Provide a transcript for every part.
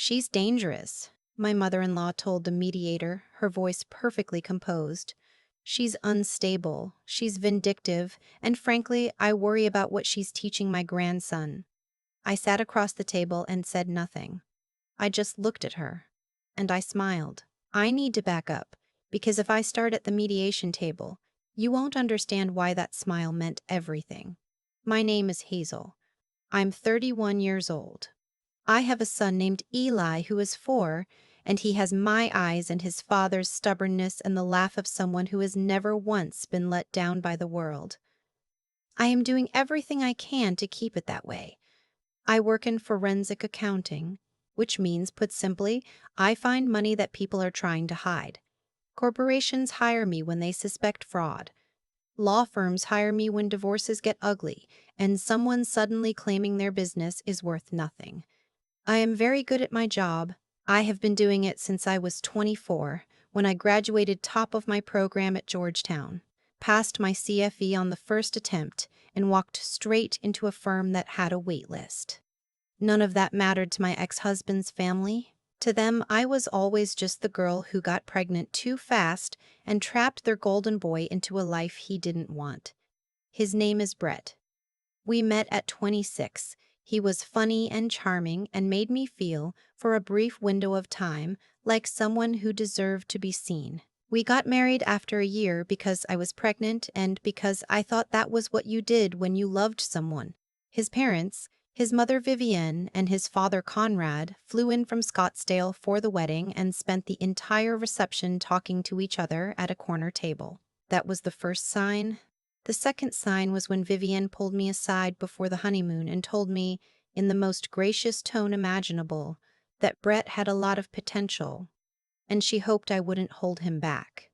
She's dangerous, my mother-in-law told the mediator, her voice perfectly composed. She's unstable, she's vindictive, and frankly, I worry about what she's teaching my grandson. I sat across the table and said nothing. I just looked at her. And I smiled. I need to back up, because if I start at the mediation table, you won't understand why that smile meant everything. My name is Hazel. I'm 31 years old. I have a son named Eli who is 4, and he has my eyes and his father's stubbornness and the laugh of someone who has never once been let down by the world. I am doing everything I can to keep it that way. I work in forensic accounting, which means, put simply, I find money that people are trying to hide. Corporations hire me when they suspect fraud. Law firms hire me when divorces get ugly and someone suddenly claiming their business is worth nothing. I am very good at my job. I have been doing it since I was 24, when I graduated top of my program at Georgetown, passed my CFE on the first attempt, and walked straight into a firm that had a wait list. None of that mattered to my ex-husband's family. To them, I was always just the girl who got pregnant too fast and trapped their golden boy into a life he didn't want. His name is Brett. We met at 26. He was funny and charming and made me feel, for a brief window of time, like someone who deserved to be seen. We got married after a year because I was pregnant and because I thought that was what you did when you loved someone. His parents, his mother Vivienne and his father Conrad, flew in from Scottsdale for the wedding and spent the entire reception talking to each other at a corner table. That was the first sign. The second sign was when Vivienne pulled me aside before the honeymoon and told me, in the most gracious tone imaginable, that Brett had a lot of potential, and she hoped I wouldn't hold him back.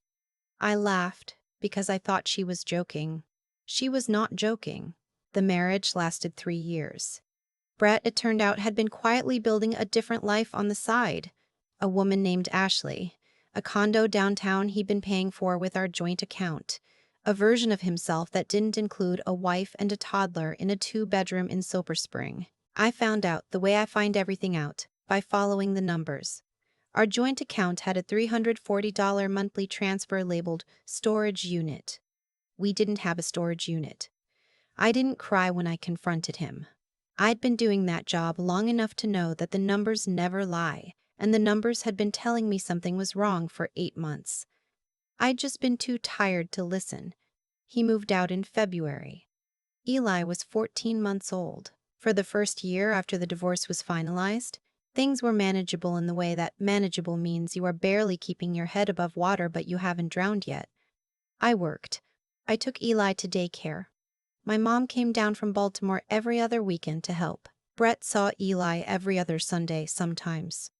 I laughed, because I thought she was joking. She was not joking. The marriage lasted 3 years. Brett, it turned out, had been quietly building a different life on the side. A woman named Ashley, a condo downtown he'd been paying for with our joint account, a version of himself that didn't include a wife and a toddler in a 2-bedroom in Silver Spring. I found out the way I find everything out, by following the numbers. Our joint account had a $340 monthly transfer labeled storage unit. We didn't have a storage unit. I didn't cry when I confronted him. I'd been doing that job long enough to know that the numbers never lie, and the numbers had been telling me something was wrong for 8 months. I'd just been too tired to listen. He moved out in February. Eli was 14 months old. For the first year after the divorce was finalized, things were manageable in the way that manageable means you are barely keeping your head above water but you haven't drowned yet. I worked. I took Eli to daycare. My mom came down from Baltimore every other weekend to help. Brett saw Eli every other Sunday sometimes.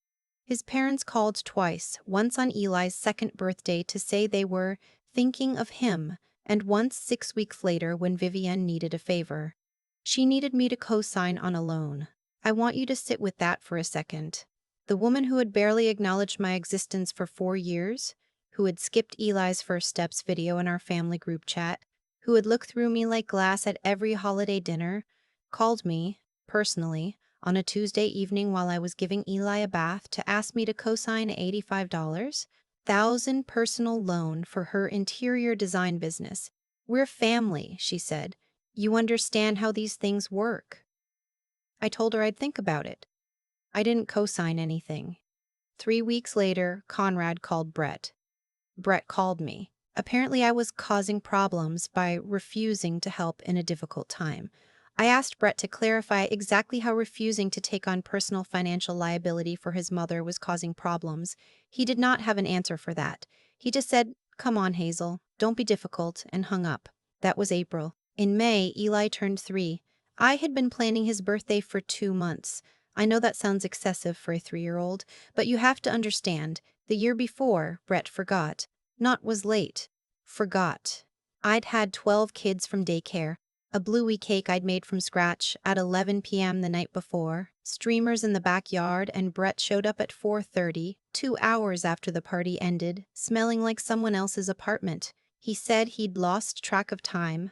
His parents called twice, once on Eli's 2nd birthday to say they were thinking of him, and once 6 weeks later when Vivienne needed a favor. She needed me to co-sign on a loan. I want you to sit with that for a second. The woman who had barely acknowledged my existence for 4 years, who had skipped Eli's first steps video in our family group chat, who had looked through me like glass at every holiday dinner, called me, personally, on a Tuesday evening while I was giving Eli a bath to ask me to co-sign an $85,000 personal loan for her interior design business. "We're family," she said. "You understand how these things work." I told her I'd think about it. I didn't co-sign anything. 3 weeks later, Conrad called Brett. Brett called me. Apparently I was causing problems by refusing to help in a difficult time. I asked Brett to clarify exactly how refusing to take on personal financial liability for his mother was causing problems. He did not have an answer for that. He just said, "Come on, Hazel, don't be difficult," and hung up. That was April. In May, Eli turned 3. I had been planning his birthday for 2 months. I know that sounds excessive for a 3-year-old, but you have to understand, the year before, Brett forgot. Not was late. Forgot. I'd had 12 kids from daycare, a bluey cake I'd made from scratch at 11 p.m. the night before, streamers in the backyard, and Brett showed up at 4:30, 2 hours after the party ended, smelling like someone else's apartment. He said he'd lost track of time.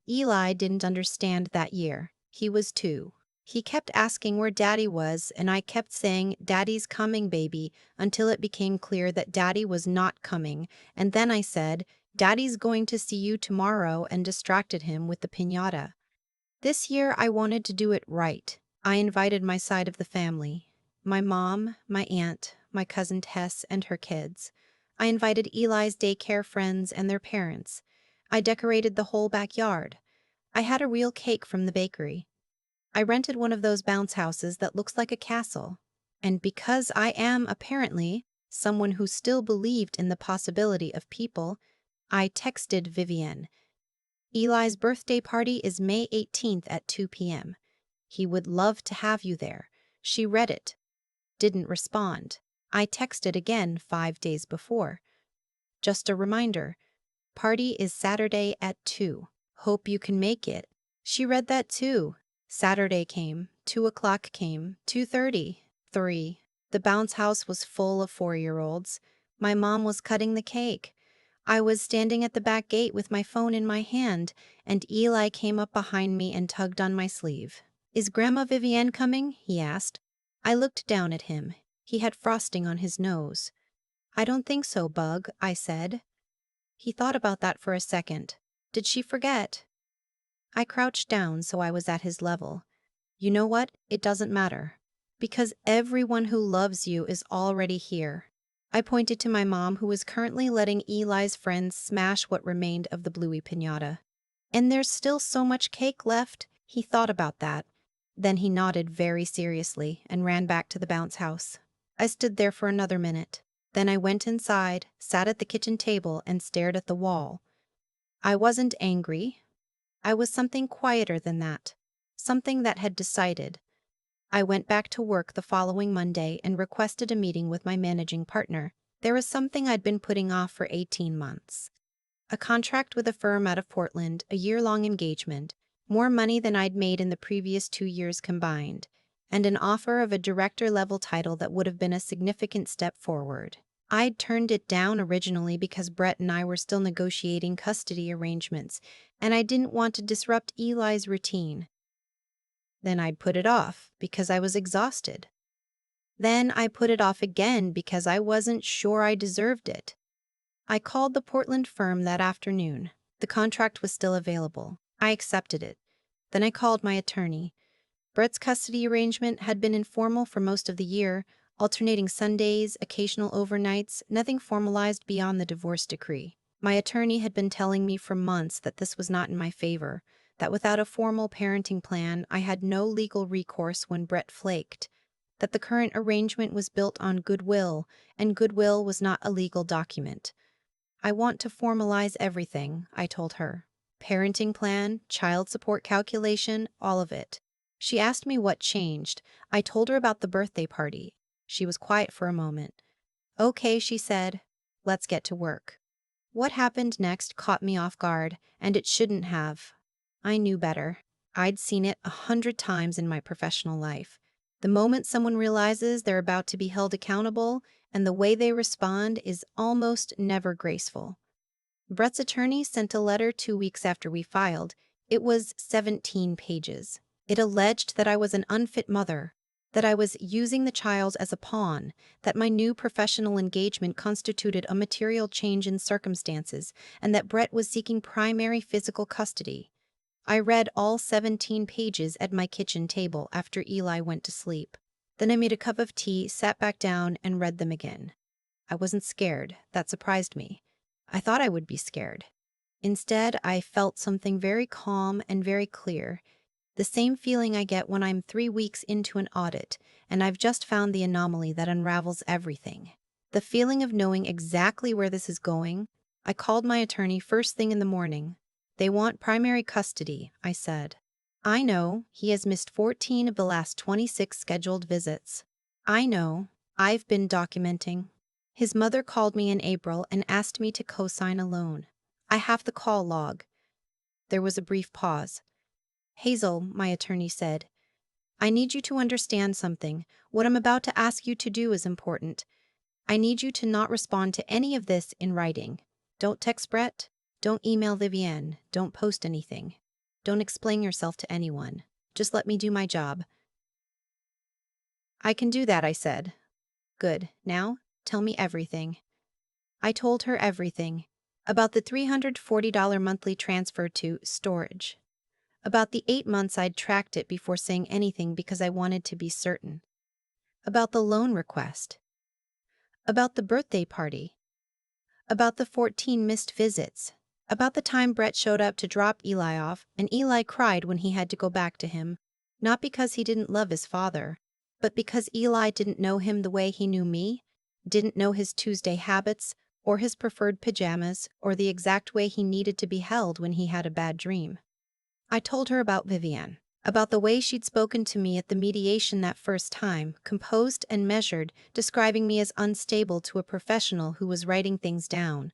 Eli didn't understand that year. He was 2. He kept asking where Daddy was, and I kept saying, "Daddy's coming, baby," until it became clear that Daddy was not coming, and then I said, "Daddy's going to see you tomorrow," and distracted him with the piñata. This year I wanted to do it right. I invited my side of the family. My mom, my aunt, my cousin Tess and her kids. I invited Eli's daycare friends and their parents. I decorated the whole backyard. I had a real cake from the bakery. I rented one of those bounce houses that looks like a castle. And because I am, apparently, someone who still believed in the possibility of people, I texted Vivienne. "Eli's birthday party is May 18th at 2 p.m. He would love to have you there." She read it, didn't respond. I texted again 5 days before. "Just a reminder. Party is Saturday at 2. Hope you can make it." She read that too. Saturday came, 2 o'clock came, 2:30, 3. The bounce house was full of 4-year-olds. My mom was cutting the cake. I was standing at the back gate with my phone in my hand, and Eli came up behind me and tugged on my sleeve. "Is Grandma Vivienne coming?" he asked. I looked down at him. He had frosting on his nose. "I don't think so, Bug," I said. He thought about that for a second. Did she forget? I crouched down so I was at his level. "You know what? It doesn't matter. Because everyone who loves you is already here." I pointed to my mom, who was currently letting Eli's friends smash what remained of the bluey piñata. "And there's still so much cake left." He thought about that. Then he nodded very seriously and ran back to the bounce house. I stood there for another minute. Then I went inside, sat at the kitchen table, and stared at the wall. I wasn't angry. I was something quieter than that. Something that had decided. I went back to work the following Monday and requested a meeting with my managing partner. There was something I'd been putting off for 18 months. A contract with a firm out of Portland, a year-long engagement, more money than I'd made in the previous 2 years combined, and an offer of a director-level title that would have been a significant step forward. I'd turned it down originally because Brett and I were still negotiating custody arrangements, and I didn't want to disrupt Eli's routine. Then I'd put it off because I was exhausted. Then I put it off again because I wasn't sure I deserved it. I called the Portland firm that afternoon. The contract was still available. I accepted it. Then I called my attorney. Brett's custody arrangement had been informal for most of the year, alternating Sundays, occasional overnights, nothing formalized beyond the divorce decree. My attorney had been telling me for months that this was not in my favor, that without a formal parenting plan, I had no legal recourse when Brett flaked, that the current arrangement was built on goodwill, and goodwill was not a legal document. "I want to formalize everything," I told her. "Parenting plan, child support calculation, all of it." She asked me what changed. I told her about the birthday party. She was quiet for a moment. "Okay," she said. "Let's get to work." What happened next caught me off guard, and it shouldn't have. I knew better. I'd seen it 100 times in my professional life. The moment someone realizes they're about to be held accountable, and the way they respond is almost never graceful. Brett's attorney sent a letter 2 weeks after we filed. It was 17 pages. It alleged that I was an unfit mother, that I was using the child as a pawn, that my new professional engagement constituted a material change in circumstances, and that Brett was seeking primary physical custody. I read all 17 pages at my kitchen table after Eli went to sleep. Then I made a cup of tea, sat back down, and read them again. I wasn't scared. That surprised me. I thought I would be scared. Instead, I felt something very calm and very clear. The same feeling I get when I'm 3 weeks into an audit, and I've just found the anomaly that unravels everything. The feeling of knowing exactly where this is going. I called my attorney first thing in the morning. "They want primary custody," I said. "I know. He has missed 14 of the last 26 scheduled visits." "I know. I've been documenting." His mother called me in April and asked me to co-sign a loan. I have the call log. There was a brief pause. "Hazel," my attorney said, "I need you to understand something. What I'm about to ask you to do is important. I need you to not respond to any of this in writing. Don't text Brett. Don't email Vivienne. Don't post anything. Don't explain yourself to anyone. Just let me do my job. I can do that, I said. Good. Now, tell me everything. I told her everything. About the $340 monthly transfer to storage. About the 8 months I'd tracked it before saying anything because I wanted to be certain. About the loan request. About the birthday party. About the 14 missed visits. About the time Brett showed up to drop Eli off and Eli cried when he had to go back to him. Not because he didn't love his father, but because Eli didn't know him the way he knew me, didn't know his Tuesday habits, or his preferred pajamas, or the exact way he needed to be held when he had a bad dream. I told her about Vivienne, about the way she'd spoken to me at the mediation that first time, composed and measured, describing me as unstable to a professional who was writing things down,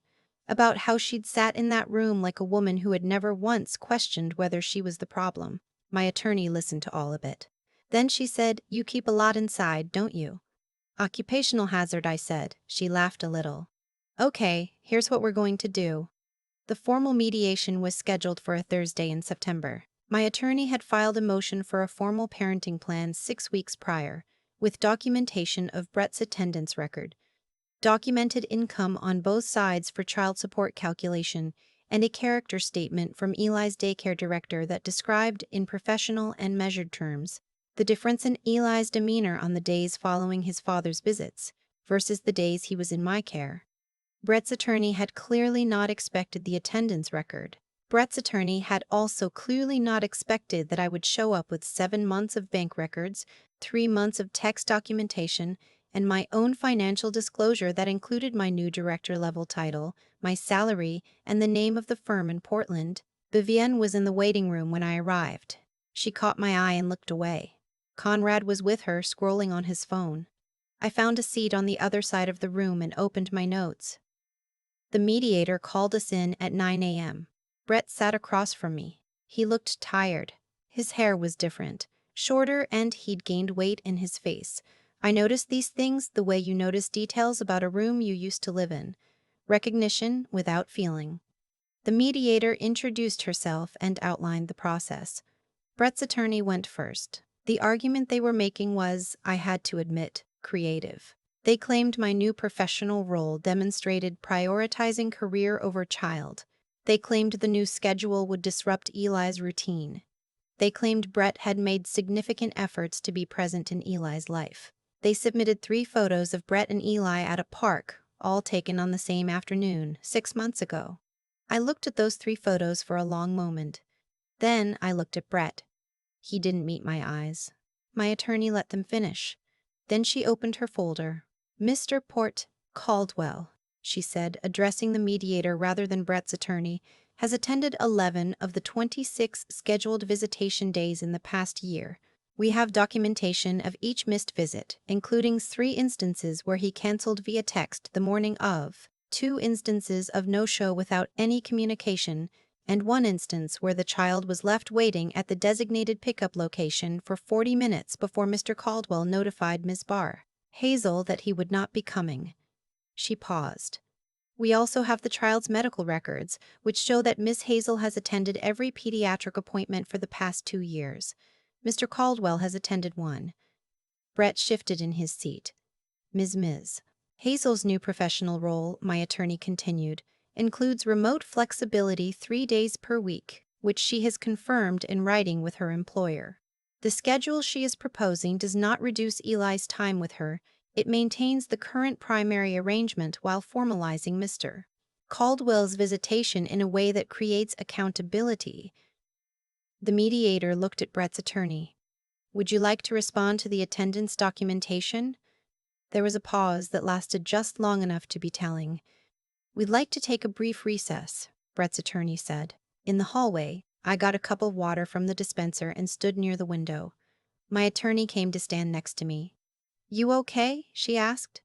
about how she'd sat in that room like a woman who had never once questioned whether she was the problem. My attorney listened to all of it. Then she said, "You keep a lot inside, don't you?" "Occupational hazard," I said. She laughed a little. "Okay, here's what we're going to do." The formal mediation was scheduled for a Thursday in September. My attorney had filed a motion for a formal parenting plan 6 weeks prior, with documentation of Brett's attendance record, documented income on both sides for child support calculation, and a character statement from Eli's daycare director that described, in professional and measured terms, the difference in Eli's demeanor on the days following his father's visits versus the days he was in my care. Brett's attorney had clearly not expected the attendance record. Brett's attorney had also clearly not expected that I would show up with 7 months of bank records, 3 months of text documentation, and my own financial disclosure that included my new director-level title, my salary, and the name of the firm in Portland. Vivienne was in the waiting room when I arrived. She caught my eye and looked away. Conrad was with her, scrolling on his phone. I found a seat on the other side of the room and opened my notes. The mediator called us in at 9 a.m. Brett sat across from me. He looked tired. His hair was different, shorter, and he'd gained weight in his face. I noticed these things the way you notice details about a room you used to live in. Recognition without feeling. The mediator introduced herself and outlined the process. Brett's attorney went first. The argument they were making was, I had to admit, creative. They claimed my new professional role demonstrated prioritizing career over child. They claimed the new schedule would disrupt Eli's routine. They claimed Brett had made significant efforts to be present in Eli's life. They submitted 3 photos of Brett and Eli at a park, all taken on the same afternoon, 6 months ago. I looked at those 3 photos for a long moment. Then I looked at Brett. He didn't meet my eyes. My attorney let them finish. Then she opened her folder. "Mr. Port Caldwell," she said, addressing the mediator rather than Brett's attorney, "has attended 11 of the 26 scheduled visitation days in the past year. We have documentation of each missed visit, including 3 instances where he canceled via text the morning of, 2 instances of no-show without any communication, and 1 instance where the child was left waiting at the designated pickup location for 40 minutes before Mr. Caldwell notified Ms. Barr, Hazel, that he would not be coming." She paused. "We also have the child's medical records, which show that Miss Hazel has attended every pediatric appointment for the past 2 years. Mr. Caldwell has attended 1. Brett shifted in his seat. Ms. Hazel's new professional role," my attorney continued, "includes remote flexibility 3 days per week, which she has confirmed in writing with her employer. The schedule she is proposing does not reduce Eli's time with her. It maintains the current primary arrangement while formalizing Mr. Caldwell's visitation in a way that creates accountability." The mediator looked at Brett's attorney. "Would you like to respond to the attendance documentation?" There was a pause that lasted just long enough to be telling. "We'd like to take a brief recess," Brett's attorney said. In the hallway, I got a cup of water from the dispenser and stood near the window. My attorney came to stand next to me. "You okay?" she asked.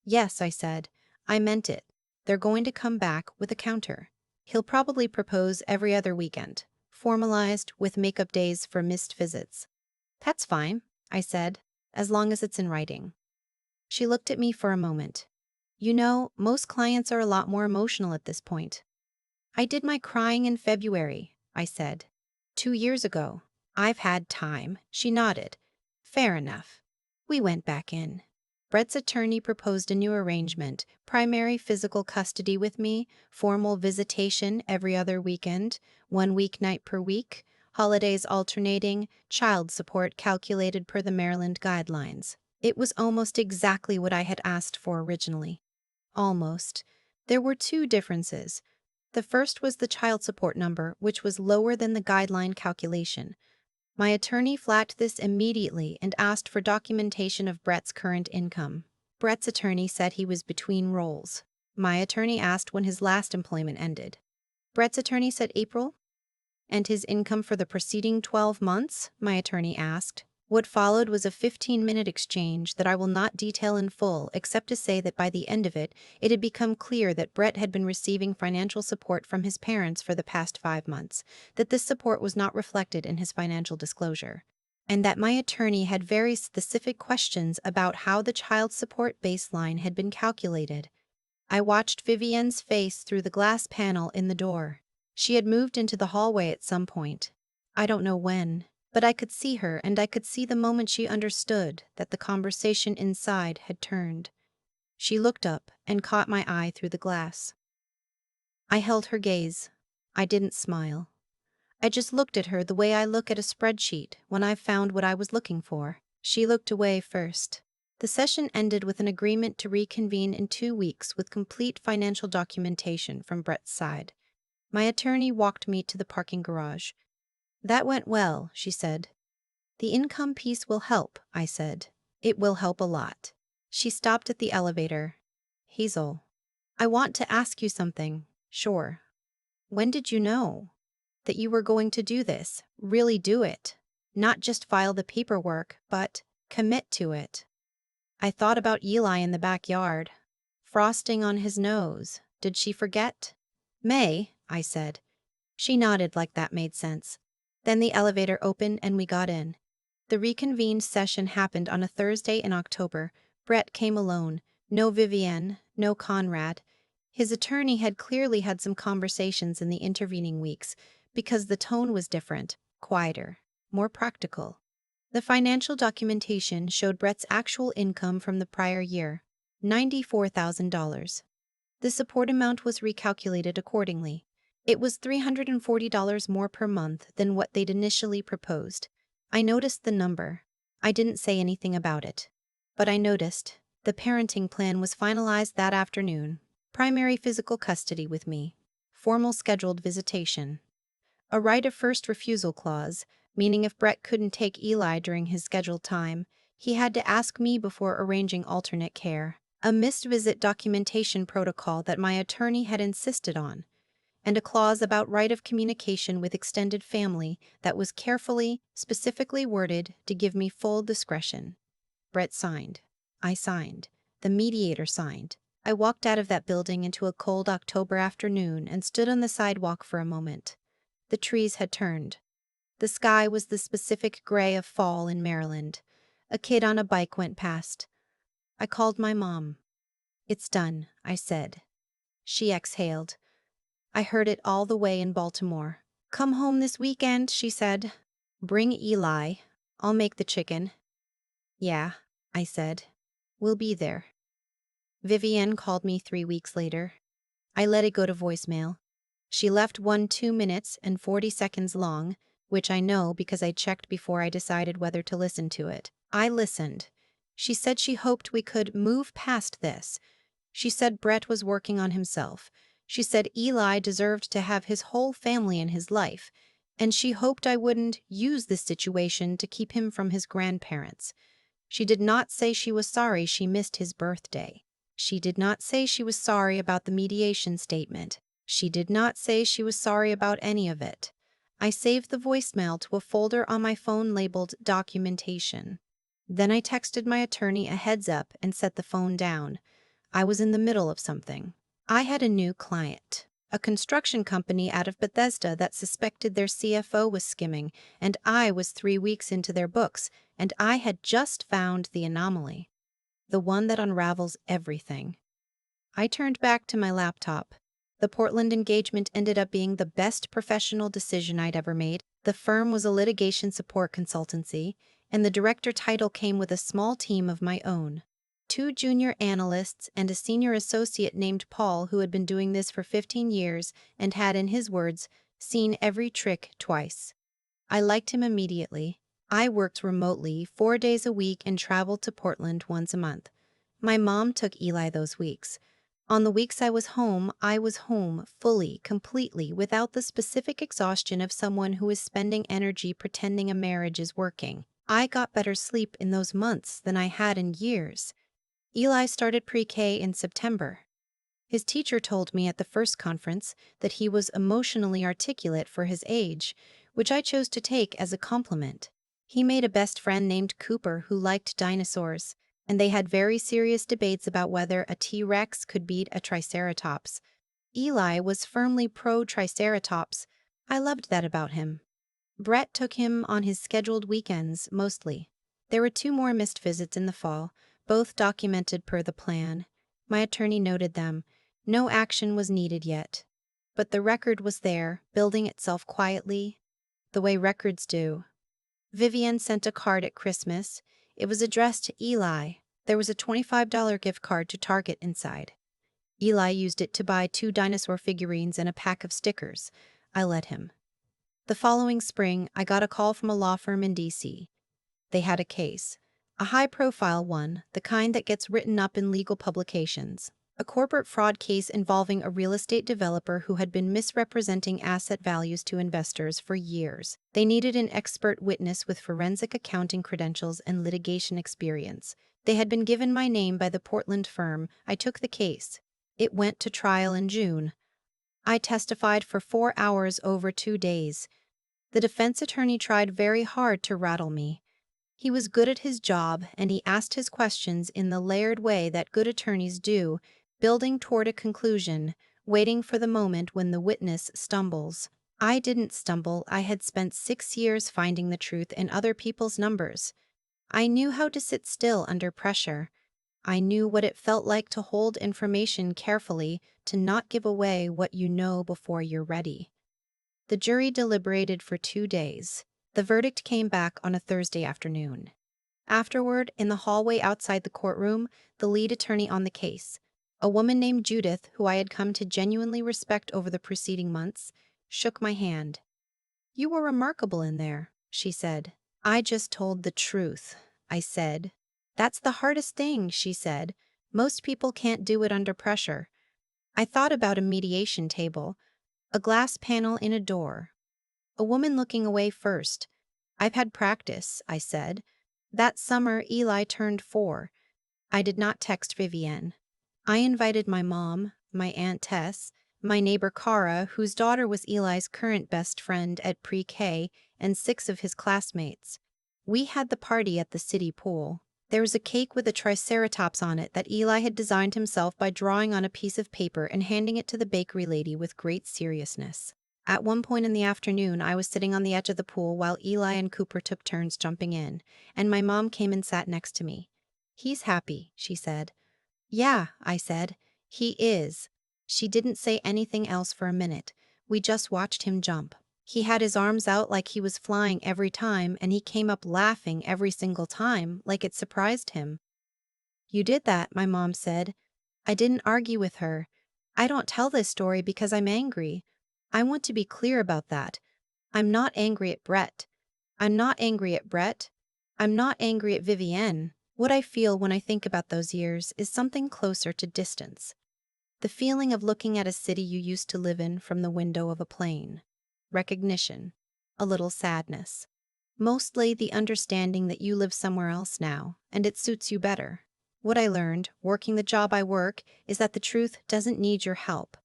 "Yes," I said. "I meant it. They're going to come back with a counter. He'll probably propose every other weekend, formalized with makeup days for missed visits." "That's fine," I said, "as long as it's in writing." She looked at me for a moment. "You know, most clients are a lot more emotional at this point." "I did my crying in February," I said. 2 years ago. I've had time, she nodded. Fair enough. We went back in. Brett's attorney proposed a new arrangement: primary physical custody with me, formal visitation every other weekend, 1 weeknight per week, holidays alternating, child support calculated per the Maryland guidelines. It was almost exactly what I had asked for originally. Almost. There were two differences. The first was the child support number, which was lower than the guideline calculation. My attorney flagged this immediately and asked for documentation of Brett's current income. Brett's attorney said he was between roles. My attorney asked when his last employment ended. Brett's attorney said April. And his income for the preceding 12 months? My attorney asked. What followed was a 15-minute exchange that I will not detail in full, except to say that by the end of it, it had become clear that Brett had been receiving financial support from his parents for the past 5 months, that this support was not reflected in his financial disclosure, and that my attorney had very specific questions about how the child support baseline had been calculated. I watched Vivienne's face through the glass panel in the door. She had moved into the hallway at some point. I don't know when, but I could see her, and I could see the moment she understood that the conversation inside had turned. She looked up and caught my eye through the glass. I held her gaze. I didn't smile. I just looked at her the way I look at a spreadsheet when I've found what I was looking for. She looked away first. The session ended with an agreement to reconvene in 2 weeks with complete financial documentation from Brett's side. My attorney walked me to the parking garage. That went well, she said. The income piece will help, I said. It will help a lot. She stopped at the elevator. Hazel, I want to ask you something. Sure. When did you know that you were going to do this? Really do it. Not just file the paperwork, but commit to it. I thought about Eli in the backyard. Frosting on his nose. Did she forget? May, I said. She nodded like that made sense. Then the elevator opened and we got in. The reconvened session happened on a Thursday in October. Brett came alone. No Vivienne, no Conrad. His attorney had clearly had some conversations in the intervening weeks, because the tone was different, quieter, more practical. The financial documentation showed Brett's actual income from the prior year, $94,000. The support amount was recalculated accordingly. It was $340 more per month than what they'd initially proposed. I noticed the number. I didn't say anything about it. But I noticed. The parenting plan was finalized that afternoon. Primary physical custody with me. Formal scheduled visitation. A right of first refusal clause, meaning if Brett couldn't take Eli during his scheduled time, he had to ask me before arranging alternate care. A missed visit documentation protocol that my attorney had insisted on, and a clause about right of communication with extended family that was carefully, specifically worded to give me full discretion. Brett signed. I signed. The mediator signed. I walked out of that building into a cold October afternoon and stood on the sidewalk for a moment. The trees had turned. The sky was the specific gray of fall in Maryland. A kid on a bike went past. I called my mom. It's done, I said. She exhaled. I heard it all the way in Baltimore. Come home this weekend, she said. Bring Eli. I'll make the chicken. Yeah, I said. We'll be there. Vivienne called me 3 weeks later. I let it go to voicemail. She left one 2 minutes and 40 seconds long, which I know because I checked before I decided whether to listen to it. I listened. She said she hoped we could move past this. She said Brett was working on himself. She said Eli deserved to have his whole family in his life, and she hoped I wouldn't use this situation to keep him from his grandparents. She did not say she was sorry she missed his birthday. She did not say she was sorry about the mediation statement. She did not say she was sorry about any of it. I saved the voicemail to a folder on my phone labeled Documentation. Then I texted my attorney a heads up and set the phone down. I was in the middle of something. I had a new client, a construction company out of Bethesda that suspected their CFO was skimming, and I was 3 weeks into their books, and I had just found the anomaly, the one that unravels everything. I turned back to my laptop. The Portland engagement ended up being the best professional decision I'd ever made. The firm was a litigation support consultancy, and the director title came with a small team of my own. 2 junior analysts and a senior associate named Paul who had been doing this for 15 years and had, in his words, seen every trick twice. I liked him immediately. I worked remotely 4 days a week and traveled to Portland once a month. My mom took Eli those weeks. On the weeks I was home fully, completely, without the specific exhaustion of someone who is spending energy pretending a marriage is working. I got better sleep in those months than I had in years. Eli started pre-K in September. His teacher told me at the first conference that he was emotionally articulate for his age, which I chose to take as a compliment. He made a best friend named Cooper who liked dinosaurs, and they had very serious debates about whether a T-Rex could beat a Triceratops. Eli was firmly pro-Triceratops. I loved that about him. Brett took him on his scheduled weekends, mostly. There were 2 more missed visits in the fall, both documented per the plan. My attorney noted them. No action was needed yet. But the record was there, building itself quietly, the way records do. Vivian sent a card at Christmas. It was addressed to Eli. There was a $25 gift card to Target inside. Eli used it to buy 2 dinosaur figurines and a pack of stickers. I let him. The following spring, I got a call from a law firm in D.C. They had a case. A high-profile one, the kind that gets written up in legal publications. A corporate fraud case involving a real estate developer who had been misrepresenting asset values to investors for years. They needed an expert witness with forensic accounting credentials and litigation experience. They had been given my name by the Portland firm. I took the case. It went to trial in June. I testified for 4 hours over 2 days. The defense attorney tried very hard to rattle me. He was good at his job, and he asked his questions in the layered way that good attorneys do, building toward a conclusion, waiting for the moment when the witness stumbles. I didn't stumble. I had spent 6 years finding the truth in other people's numbers. I knew how to sit still under pressure. I knew what it felt like to hold information carefully, to not give away what you know before you're ready. The jury deliberated for 2 days. The verdict came back on a Thursday afternoon. Afterward, in the hallway outside the courtroom, the lead attorney on the case, a woman named Judith, who I had come to genuinely respect over the preceding months, shook my hand. "You were remarkable in there," she said. "I just told the truth," I said. "That's the hardest thing," she said. "Most people can't do it under pressure." I thought about a mediation table, a glass panel in a door, a woman looking away first. "I've had practice," I said. That summer, Eli turned 4. I did not text Vivienne. I invited my mom, my Aunt Tess, my neighbor Cara, whose daughter was Eli's current best friend at pre-K, and 6 of his classmates. We had the party at the city pool. There was a cake with a triceratops on it that Eli had designed himself by drawing on a piece of paper and handing it to the bakery lady with great seriousness. At one point in the afternoon, I was sitting on the edge of the pool while Eli and Cooper took turns jumping in, and my mom came and sat next to me. "He's happy," she said. "Yeah," I said. "He is." She didn't say anything else for a minute. We just watched him jump. He had his arms out like he was flying every time, and he came up laughing every single time, like it surprised him. "You did that," my mom said. I didn't argue with her. I don't tell this story because I'm angry. I want to be clear about that. I'm not angry at Brett. I'm not angry at Brett. I'm not angry at Vivienne. What I feel when I think about those years is something closer to distance. The feeling of looking at a city you used to live in from the window of a plane. Recognition. A little sadness. Mostly the understanding that you live somewhere else now, and it suits you better. What I learned, working the job I work, is that the truth doesn't need your help.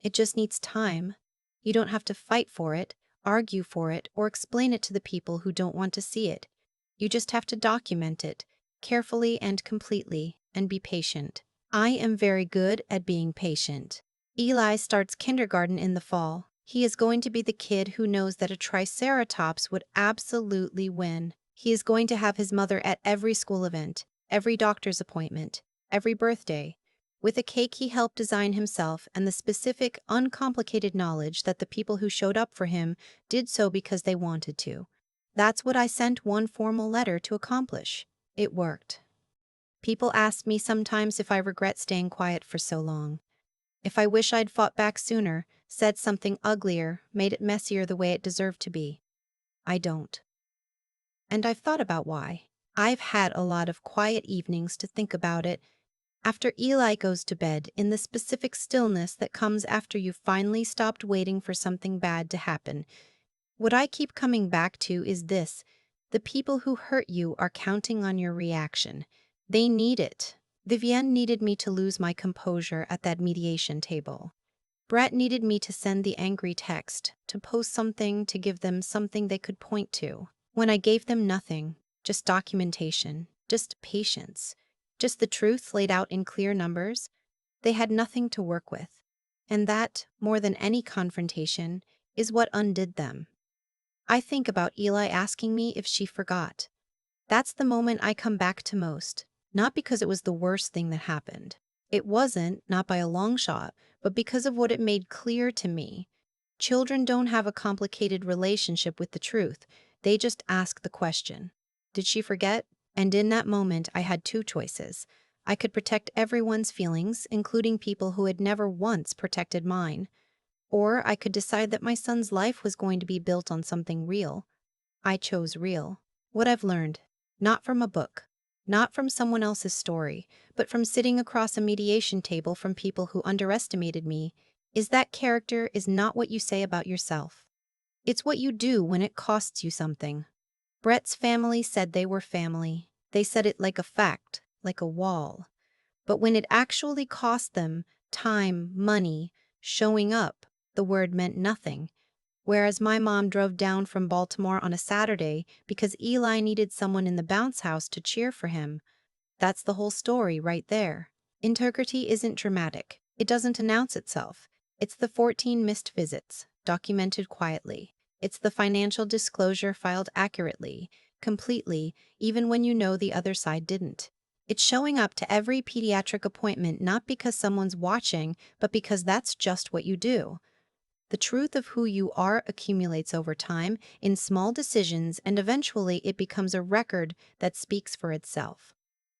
It just needs time. You don't have to fight for it, argue for it, or explain it to the people who don't want to see it. You just have to document it, carefully and completely, and be patient. I am very good at being patient. Eli starts kindergarten in the fall. He is going to be the kid who knows that a triceratops would absolutely win. He is going to have his mother at every school event, every doctor's appointment, every birthday. With a cake he helped design himself and the specific, uncomplicated knowledge that the people who showed up for him did so because they wanted to. That's what I sent one formal letter to accomplish. It worked. People ask me sometimes if I regret staying quiet for so long. If I wish I'd fought back sooner, said something uglier, made it messier the way it deserved to be. I don't. And I've thought about why. I've had a lot of quiet evenings to think about it. After Eli goes to bed, in the specific stillness that comes after you've finally stopped waiting for something bad to happen, what I keep coming back to is this: the people who hurt you are counting on your reaction. They need it. Vivienne needed me to lose my composure at that mediation table. Brett needed me to send the angry text, to post something, to give them something they could point to. When I gave them nothing, just documentation, just patience, just the truth laid out in clear numbers, they had nothing to work with. And that, more than any confrontation, is what undid them. I think about Eli asking me if she forgot. That's the moment I come back to most, not because it was the worst thing that happened. It wasn't, not by a long shot, but because of what it made clear to me. Children don't have a complicated relationship with the truth. They just ask the question. Did she forget? And in that moment, I had two choices. I could protect everyone's feelings, including people who had never once protected mine. Or I could decide that my son's life was going to be built on something real. I chose real. What I've learned, not from a book, not from someone else's story, but from sitting across a mediation table from people who underestimated me, is that character is not what you say about yourself. It's what you do when it costs you something. Brett's family said they were family. They said it like a fact, like a wall. But when it actually cost them time, money, showing up, the word meant nothing. Whereas my mom drove down from Baltimore on a Saturday because Eli needed someone in the bounce house to cheer for him. That's the whole story right there. Integrity isn't dramatic. It doesn't announce itself. It's the 14 missed visits, documented quietly. It's the financial disclosure filed accurately, completely, even when you know the other side didn't. It's showing up to every pediatric appointment not because someone's watching, but because that's just what you do. The truth of who you are accumulates over time in small decisions, and eventually it becomes a record that speaks for itself.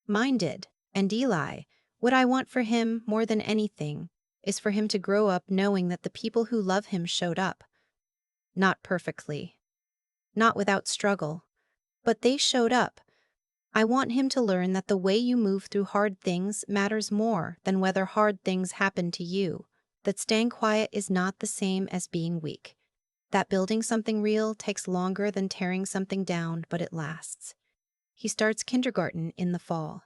Mine did. And Eli, what I want for him more than anything is for him to grow up knowing that the people who love him showed up. Not perfectly, not without struggle, but they showed up. I want him to learn that the way you move through hard things matters more than whether hard things happen to you. That staying quiet is not the same as being weak. That building something real takes longer than tearing something down, but it lasts. He starts kindergarten in the fall.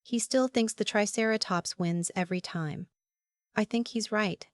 He still thinks the Triceratops wins every time. I think he's right.